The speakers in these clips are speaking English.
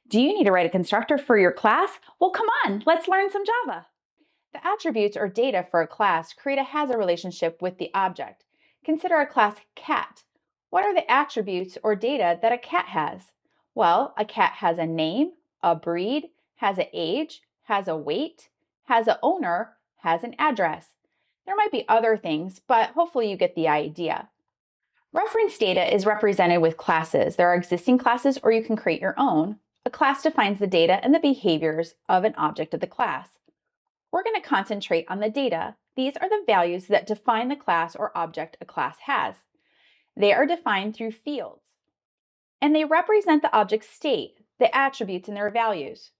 Do you need to write a constructor for your class? Well, come on, let's learn some Java. The attributes or data for a class create a has-a relationship with the object. Consider a class cat. What are the attributes or data that a cat has? Well, a cat has a name, a breed, has an age, has a weight, has an owner, has an address. There might be other things, but hopefully you get the idea. Reference data is represented with classes. There are existing classes or you can create your own. A class defines the data and the behaviors of an object of the class. We're going to concentrate on the data. These are the values that define the class or object a class has. They are defined through fields, and they represent the object's state, the attributes, and their values.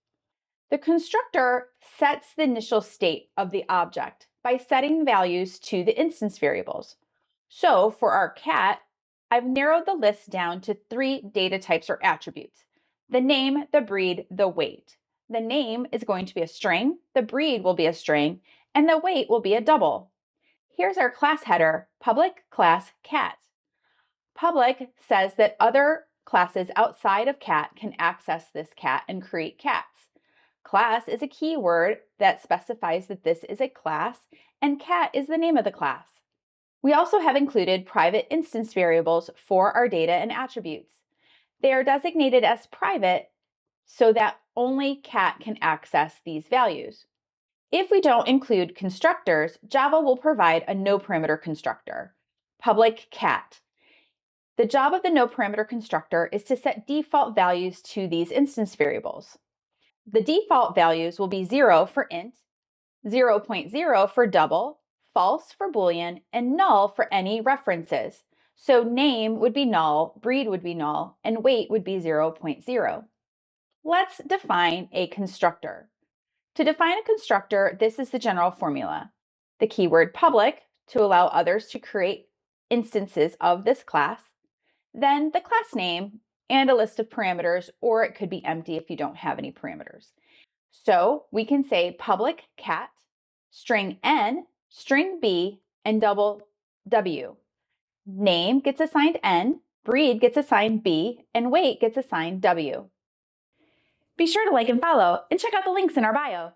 The constructor sets the initial state of the object by setting values to the instance variables. So for our cat, I've narrowed the list down to 3 data types or attributes: the name, the breed, the weight. The name is going to be a string, the breed will be a string, and the weight will be a double. Here's our class header, public class cat. Public says that other classes outside of cat can access this cat and create cats. Class is a keyword that specifies that this is a class, and cat is the name of the class. We also have included private instance variables for our data and attributes. They are designated as private so that only cat can access these values. If we don't include constructors, Java will provide a no parameter constructor, public cat. The job of the no parameter constructor is to set default values to these instance variables. The default values will be 0 for int, 0.0 for double, false for boolean, and null for any references. So name would be null, breed would be null, and weight would be 0.0. Let's define a constructor. To define a constructor, this is the general formula. The keyword public to allow others to create instances of this class, then the class name and a list of parameters, or it could be empty if you don't have any parameters. So we can say public cat, string n, string b, and double w. Name gets assigned n, breed gets assigned b, and weight gets assigned w. Be sure to like and follow, and check out the links in our bio.